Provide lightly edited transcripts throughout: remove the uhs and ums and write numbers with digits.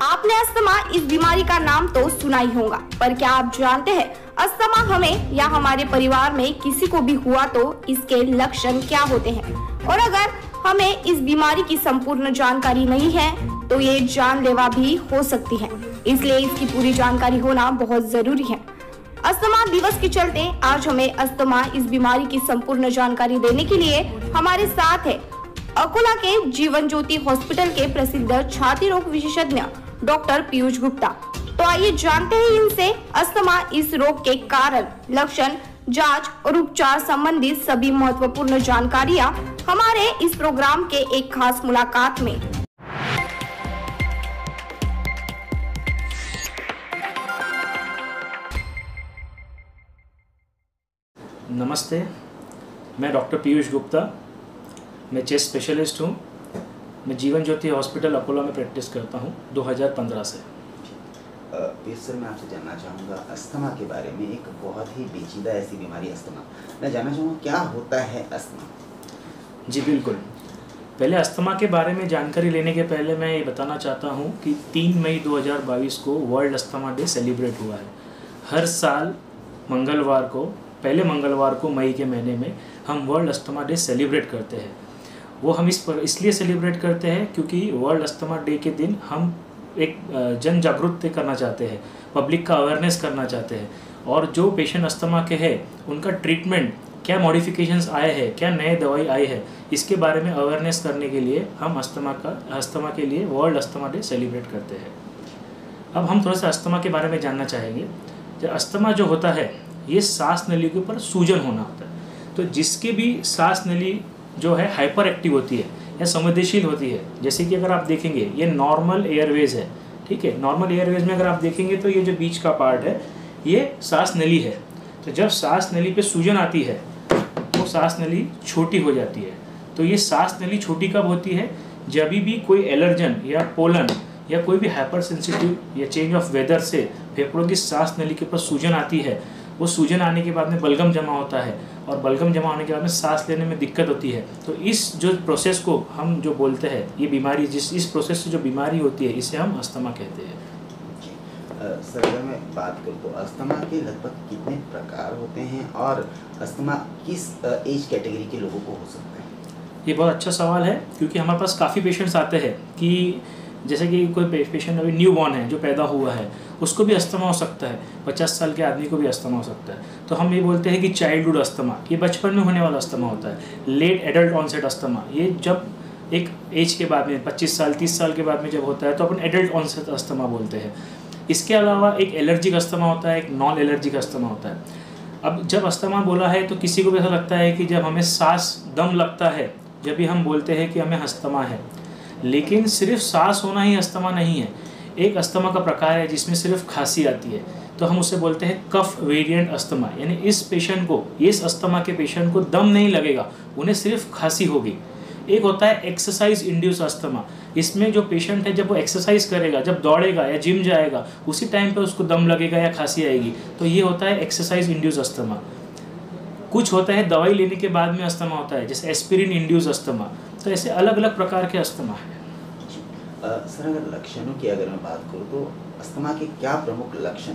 आपने अस्थमा इस बीमारी का नाम तो सुना ही होगा, पर क्या आप जानते हैं अस्थमा हमें या हमारे परिवार में किसी को भी हुआ तो इसके लक्षण क्या होते हैं? और अगर हमें इस बीमारी की संपूर्ण जानकारी नहीं है तो ये जानलेवा भी हो सकती है, इसलिए इसकी पूरी जानकारी होना बहुत जरूरी है। अस्थमा दिवस के चलते आज हमें अस्थमा इस बीमारी की संपूर्ण जानकारी देने के लिए हमारे साथ है अकोला के जीवन ज्योति हॉस्पिटल के प्रसिद्ध छाती रोग विशेषज्ञ डॉक्टर पीयूष गुप्ता। तो आइए जानते हैं इनसे अस्थमा इस रोग के कारण, लक्षण, जांच और उपचार संबंधी सभी महत्वपूर्ण जानकारियां हमारे इस प्रोग्राम के एक खास मुलाकात में। नमस्ते, मैं डॉक्टर पीयूष गुप्ता, मैं चेस्ट स्पेशलिस्ट हूँ। मैं जीवन ज्योति हॉस्पिटल अकोला में प्रैक्टिस करता हूँ 2015 से। पीयूष सर, मैं आपसे जानना चाहूँगा अस्थमा के बारे में। एक बहुत ही पेचीदा ऐसी बीमारी अस्थमा, मैं जानना चाहूँगा क्या होता है अस्थमा? जी बिल्कुल। पहले अस्थमा के बारे में जानकारी लेने के पहले मैं ये बताना चाहता हूँ कि 3 मई 2022 को वर्ल्ड अस्थमा डे सेलिब्रेट हुआ है। हर साल मंगलवार को, पहले मंगलवार को मई के महीने में हम वर्ल्ड अस्थमा डे सेलिब्रेट करते हैं। वो हम इसलिए सेलिब्रेट करते हैं क्योंकि वर्ल्ड अस्थमा डे के दिन हम एक जन जागरूकता करना चाहते हैं, पब्लिक का अवेयरनेस करना चाहते हैं, और जो पेशेंट अस्थमा के हैं उनका ट्रीटमेंट क्या मॉडिफिकेशंस आए हैं, क्या नए दवाई आई है, इसके बारे में अवेयरनेस करने के लिए हम अस्थमा के लिए वर्ल्ड अस्थमा डे सेलिब्रेट करते हैं। अब हम थोड़ा सा अस्थमा के बारे में जानना चाहेंगे। जो अस्थमा जो होता है ये सांस नली के ऊपर सूजन होना होता है। तो जिसके भी सांस नली जो है हाइपर एक्टिव होती है या संवेदनशील होती है, जैसे कि अगर आप देखेंगे ये नॉर्मल एयरवेज है, ठीक है। नॉर्मल एयरवेज में अगर आप देखेंगे तो ये जो बीच का पार्ट है ये सांस नली है। तो जब सांस नली पे सूजन आती है वो सांस नली छोटी हो जाती है। तो ये सांस नली छोटी कब होती है? जब भी कोई एलर्जन या पोलन या कोई भी हाइपर सेंसिटिव या चेंज ऑफ वेदर से फेफड़ों की सांस नली के ऊपर सूजन आती है। वो सूजन आने के बाद में बलगम जमा होता है, और बलगम जमा होने के बाद में सांस लेने में दिक्कत होती है। तो इस जो प्रोसेस को हम जो बोलते हैं, ये बीमारी इस प्रोसेस से जो बीमारी होती है इसे हम अस्थमा कहते हैं। सर, अगर मैं बात करूँ तो अस्थमा के लगभग कितने प्रकार होते हैं और अस्थमा किस एज कैटेगरी के लोगों को हो सकता है? ये बहुत अच्छा सवाल है, क्योंकि हमारे पास काफ़ी पेशेंट्स आते हैं कि जैसे कि कोई पेशेंट अभी न्यू बॉर्न है, जो पैदा हुआ है, उसको भी अस्थमा हो सकता है। 50 साल के आदमी को भी अस्थमा हो सकता है। तो हम ये बोलते हैं कि चाइल्डहुड अस्थमा, ये बचपन में होने वाला अस्थमा होता है। लेट एडल्ट ऑनसेट अस्थमा, ये जब एक एज के बाद में 25 साल 30 साल के बाद में जब होता है तो अपन एडल्ट ऑनसेट अस्थमा बोलते हैं। इसके अलावा एक एलर्जिक अस्थमा होता है, एक नॉन एलर्जिक अस्थमा होता है। अब जब अस्थमा बोला है तो किसी को भी ऐसा लगता है कि जब हमें सांस दम लगता है, जब भी हम बोलते हैं कि हमें अस्थमा है। लेकिन सिर्फ सांस होना ही अस्थमा नहीं है। एक अस्थमा का प्रकार है जिसमें सिर्फ खांसी आती है, तो हम उसे बोलते हैं कफ वेरिएंट अस्थमा। यानी इस अस्थमा के पेशेंट को दम नहीं लगेगा, उन्हें सिर्फ खांसी होगी। एक होता है एक्सरसाइज इंड्यूस अस्थमा। इसमें जो पेशेंट है जब वो एक्सरसाइज करेगा, जब दौड़ेगा या जिम जाएगा, उसी टाइम पे उसको दम लगेगा या खांसी आएगी, तो ये होता है एक्सरसाइज इंड्यूस अस्थमा। कुछ होता है दवाई लेने के बाद में अस्थमा होता है, जैसे एस्पिरिन इंड्यूस अस्थमा। तो ऐसे अलग अलग प्रकार के अस्थमा है। सर, अगर लक्षणों की अगर मैं बात करूँ तो अस्थमा के क्या प्रमुख लक्षण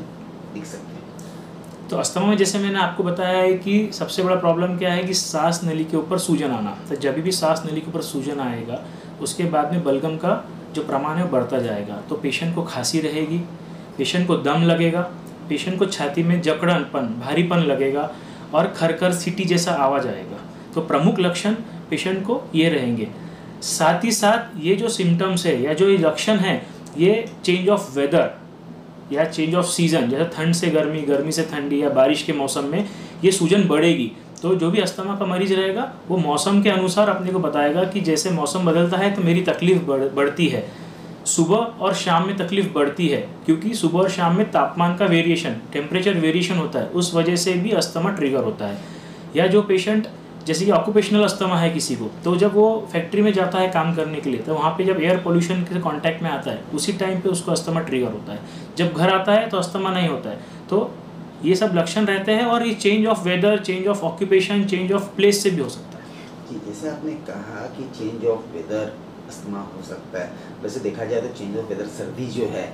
दिख सकते हैं? तो अस्थमा में जैसे मैंने आपको बताया है कि सबसे बड़ा प्रॉब्लम क्या है कि सांस नली के ऊपर सूजन आना। तो जब भी सांस नली के ऊपर सूजन आएगा उसके बाद में बलगम का जो प्रमाण है वो बढ़ता जाएगा। तो पेशेंट को खांसी रहेगी, पेशेंट को दम लगेगा, पेशेंट को छाती में जकड़नपन, भारीपन लगेगा और खरखर सीटी जैसा आवाज़ आएगा। तो प्रमुख लक्षण पेशेंट को ये रहेंगे। साथ ही साथ ये जो सिम्टम्स है या जो ये लक्षण है, ये चेंज ऑफ वेदर या चेंज ऑफ सीज़न, जैसे ठंड से गर्मी, गर्मी से ठंडी या बारिश के मौसम में ये सूजन बढ़ेगी। तो जो भी अस्थमा का मरीज रहेगा वो मौसम के अनुसार अपने को बताएगा कि जैसे मौसम बदलता है तो मेरी तकलीफ बढ़ती है। सुबह और शाम में तकलीफ बढ़ती है, क्योंकि सुबह और शाम में तापमान का वेरिएशन, टेम्परेचर वेरिएशन होता है, उस वजह से भी अस्थमा ट्रिगर होता है। या जो पेशेंट जैसे कि ऑक्यूपेशनल अस्थमा है किसी को, तो जब वो फैक्ट्री में जाता है काम करने के लिए, तो वहाँ पे जब एयर पोल्यूशन के कांटेक्ट में आता है उसी टाइम पे उसको अस्थमा ट्रिगर होता है। जब घर आता है तो अस्थमा नहीं होता है। तो ये सब लक्षण रहते हैं, और ये change of weather, change of occupation, change of place से भी हो सकता है। जी, जैसे आपने कहा कि चेंज ऑफ वेदर अस्थमा हो सकता है? वैसे देखा जाए तो चेंज ऑफ वेदर, सर्दी जो है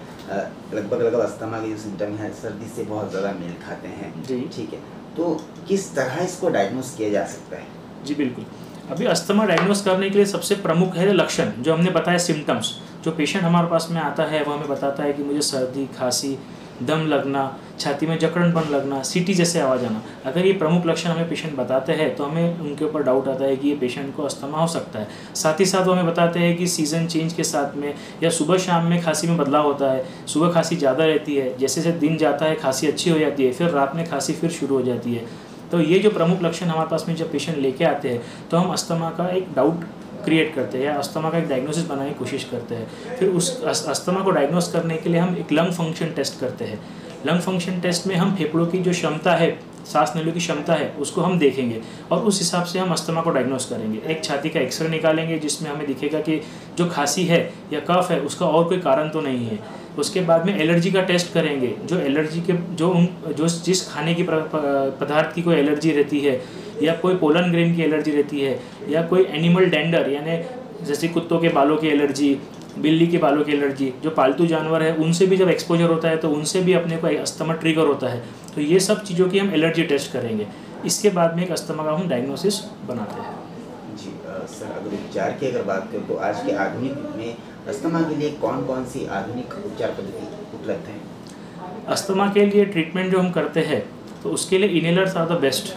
लगभग अस्थमा के जो सिम्टम है सर्दी से बहुत ज़्यादा मेल खाते हैं जी। ठीक है, तो किस तरह इसको डायग्नोस किया जा सकता है? जी बिल्कुल। अभी अस्थमा डायग्नोस करने के लिए सबसे प्रमुख है लक्षण, जो हमने बताया सिम्टम्स। जो पेशेंट हमारे पास में आता है वो हमें बताता है कि मुझे सर्दी, खांसी, दम लगना, छाती में जकड़नपन लगना, सीटी जैसे आवाज़ आना। अगर ये प्रमुख लक्षण हमें पेशेंट बताते हैं तो हमें उनके ऊपर डाउट आता है कि ये पेशेंट को अस्थमा हो सकता है। साथ ही साथ वो हमें बताते हैं कि सीज़न चेंज के साथ में या सुबह शाम में खांसी में बदलाव होता है। सुबह खांसी ज़्यादा रहती है, जैसे जैसे दिन जाता है खांसी अच्छी हो जाती है, फिर रात में खांसी फिर शुरू हो जाती है। तो ये जो प्रमुख लक्षण हमारे पास में जब पेशेंट लेके आते हैं तो हम अस्थमा का एक डाउट क्रिएट करते हैं या अस्थमा का एक डायग्नोसिस बनाने की कोशिश करते हैं। फिर उस अस्थमा को डायग्नोस करने के लिए हम एक लंग फंक्शन टेस्ट करते हैं। लंग फंक्शन टेस्ट में हम फेफड़ों की जो क्षमता है, सांस लेने की क्षमता है, उसको हम देखेंगे और उस हिसाब से हम अस्थमा को डायग्नोस करेंगे। एक छाती का एक्सरे निकालेंगे जिसमें हमें दिखेगा कि जो खांसी है या कफ है उसका और कोई कारण तो नहीं है। उसके बाद में एलर्जी का टेस्ट करेंगे। जो एलर्जी के जो जिस खाने की पदार्थ की कोई एलर्जी रहती है या कोई पोलन ग्रेन की एलर्जी रहती है या कोई एनिमल डेंडर यानी जैसे कुत्तों के बालों की एलर्जी, बिल्ली के बालों की एलर्जी, जो पालतू जानवर है उनसे भी जब एक्सपोजर होता है तो उनसे भी अपने को अस्थमा ट्रिगर होता है। तो ये सब चीज़ों की हम एलर्जी टेस्ट करेंगे। इसके बाद में एक अस्थमा का हम डायग्नोसिस बनाते हैं। जी सर, अगर उपचार की अगर बात करें तो आज के आधुनिक युग में अस्थमा के लिए कौन कौन सी आधुनिक उपचार पद्धति उपलब्ध है? अस्थमा के लिए ट्रीटमेंट जो हम करते हैं तो उसके लिए इनहेलर्स आर द बेस्ट।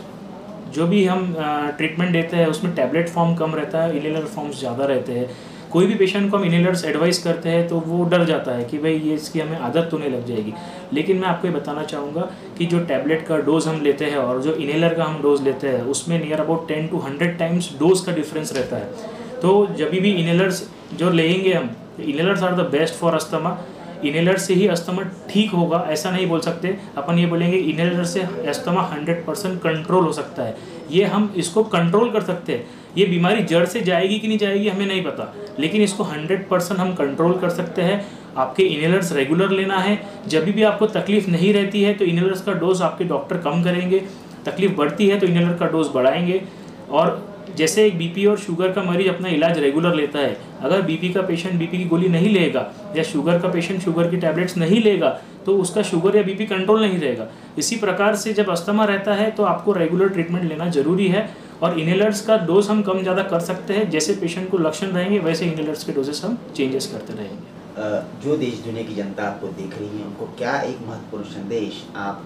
जो भी हम ट्रीटमेंट देते हैं उसमें टैबलेट फॉर्म कम रहता है, इनहेलर फॉर्म्स ज़्यादा रहते हैं। कोई भी पेशेंट को हम इनहेलर्स एडवाइस करते हैं तो वो डर जाता है कि भाई ये इसकी हमें आदत तो नहीं लग जाएगी। लेकिन मैं आपको ये बताना चाहूँगा कि जो टैबलेट का डोज हम लेते हैं और जो इनहेलर का हम डोज लेते हैं उसमें near about 10 to 100 times dose का डिफरेंस रहता है। तो जब भी इनहेलर्स जो लेंगे हम, inhalers are the best for asthma. Inhaler से ही अस्थमा ठीक होगा ऐसा नहीं बोल सकते। अपन ये बोलेंगे इनहेलर से अस्थमा 100% कंट्रोल हो सकता है। ये हम इसको कंट्रोल कर सकते हैं। ये बीमारी जड़ से जाएगी कि नहीं जाएगी हमें नहीं पता, लेकिन इसको 100% हम कंट्रोल कर सकते हैं। आपके इनहेलर्स रेगुलर लेना है। जब भी आपको तकलीफ नहीं रहती है तो इनहेलर्स का डोज आपके डॉक्टर कम करेंगे। तकलीफ बढ़ती है तो इनहेलर का डोज बढ़ाएंगे। और जैसे एक बीपी और शुगर का मरीज अपना इलाज रेगुलर लेता है, अगर बीपी का पेशेंट बीपी की गोली नहीं लेगा या शुगर का पेशेंट शुगर की टैबलेट्स नहीं लेगा तो उसका शुगर या बीपी कंट्रोल नहीं रहेगा। इसी प्रकार से जब अस्थमा रहता है तो आपको रेगुलर ट्रीटमेंट लेना जरूरी है और इनहेलर्स का डोज हम कम ज़्यादा कर सकते हैं। जैसे पेशेंट को लक्षण रहेंगे वैसे इनहेलर्स के डोजेस हम चेंजेस करते रहेंगे। जो देश दुनिया की जनता आपको देख रही है उनको क्या एक महत्वपूर्ण संदेश आप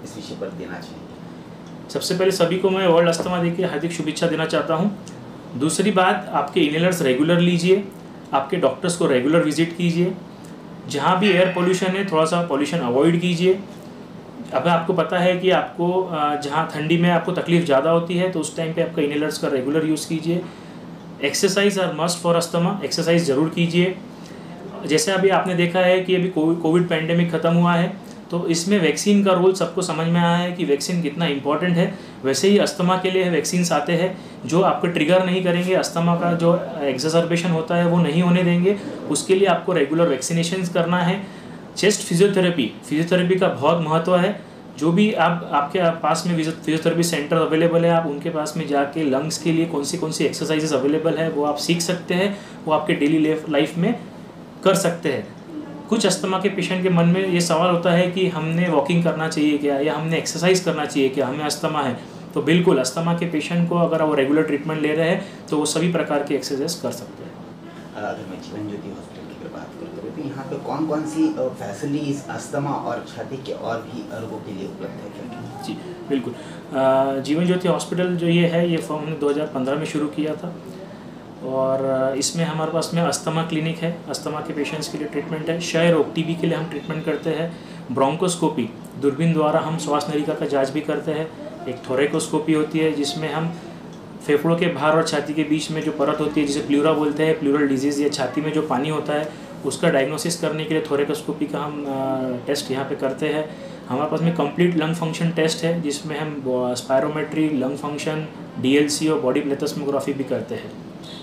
इस विषय पर देना चाहेंगे? सबसे पहले सभी को मैं वर्ल्ड अस्थमा डे की हार्दिक शुभेच्छा देना चाहता हूँ। दूसरी बात, आपके इनहेलर्स रेगुलर लीजिए, आपके डॉक्टर्स को रेगुलर विजिट कीजिए। जहाँ भी एयर पोल्यूशन है थोड़ा सा पोल्यूशन अवॉइड कीजिए। अब आपको पता है कि आपको जहाँ ठंडी में आपको तकलीफ ज़्यादा होती है तो उस टाइम पे आपका इनहेलर्स का रेगुलर यूज़ कीजिए। Exercise are must for asthma, exercise ज़रूर कीजिए। जैसे अभी आपने देखा है कि अभी कोविड पैंडेमिक ख़त्म हुआ है तो इसमें वैक्सीन का रोल सबको समझ में आया है कि वैक्सीन कितना इंपॉर्टेंट है। वैसे ही अस्थमा के लिए वैक्सीन्स आते हैं जो आपको ट्रिगर नहीं करेंगे, अस्थमा का जो एक्सर्बेशन होता है वो नहीं होने देंगे। उसके लिए आपको रेगुलर वैक्सीनेशंस करना है। चेस्ट फिजियोथेरेपी का बहुत महत्व है। जो भी आपके पास में फिजियोथेरेपी सेंटर अवेलेबल है, आप उनके पास में जाके लंग्स के लिए कौन सी एक्सरसाइजेस अवेलेबल है वो आप सीख सकते हैं, वो आपके डेली लाइफ में कर सकते हैं। कुछ अस्थमा के पेशेंट के मन में ये सवाल होता है कि हमने वॉकिंग करना चाहिए क्या या हमने एक्सरसाइज करना चाहिए क्या, हमें अस्थमा है। तो बिल्कुल अस्थमा के पेशेंट को अगर वो रेगुलर ट्रीटमेंट ले रहे हैं तो वो सभी प्रकार की एक्सरसाइज कर सकते हैं। अगर मैं जीवन ज्योति हॉस्पिटल की बात करूँ तो यहाँ पे कौन कौन सी फैसिलिटीज अस्थमा और छाती के और भी रोगों के लिए उपलब्ध है क्या? जी बिल्कुल। जीवन ज्योति हॉस्पिटल जो ये है, ये फॉर्म हमने 2015 में शुरू किया था और इसमें हमारे पास में अस्थमा क्लिनिक है। अस्थमा के पेशेंट्स के लिए ट्रीटमेंट है। क्षय रोग टीबी के लिए हम ट्रीटमेंट करते हैं। ब्रोंकोस्कोपी दूरबीन द्वारा हम श्वास नलिका का जांच भी करते हैं। एक थोरेकोस्कोपी होती है जिसमें हम फेफड़ों के बाहर और छाती के बीच में जो परत होती है जिसे प्लूरा बोलते हैं, प्लूरल डिजीज़ या छाती में जो पानी होता है उसका डायग्नोसिस करने के लिए थोरेकोस्कोपी का हम टेस्ट यहाँ पे करते हैं। हमारे पास में कंप्लीट लंग फंक्शन टेस्ट है जिसमें हम स्पायरोमेट्री, लंग फंक्शन, DLC और बॉडी प्लेथोस्मोग्राफी भी करते हैं।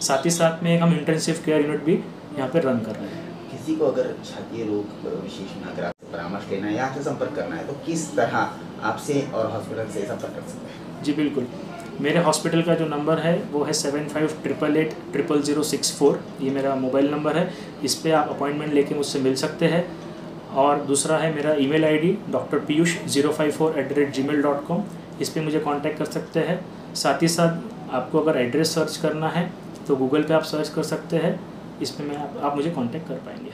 साथ ही साथ में हम इंटेंसिव केयर यूनिट भी यहाँ पे रन कर रहे हैं। किसी को अगर छाती रोग विशेषज्ञ अगर आपसे परामर्श लेना है या आपसे संपर्क करना है तो किस तरह आपसे और हॉस्पिटल से संपर्क कर सकते हैं? जी बिल्कुल। मेरे हॉस्पिटल का जो नंबर है वो है 7588880064। ये मेरा मोबाइल नंबर है, इस पर आप अपॉइंटमेंट लेके मुझसे मिल सकते हैं। और दूसरा है मेरा ईमेल आईडी drpiyush054@gmail.com, इस पर मुझे कांटेक्ट कर सकते हैं। साथ ही साथ आपको अगर एड्रेस सर्च करना है तो गूगल पे आप सर्च कर सकते हैं, इस पर आप मुझे कांटेक्ट कर पाएंगे।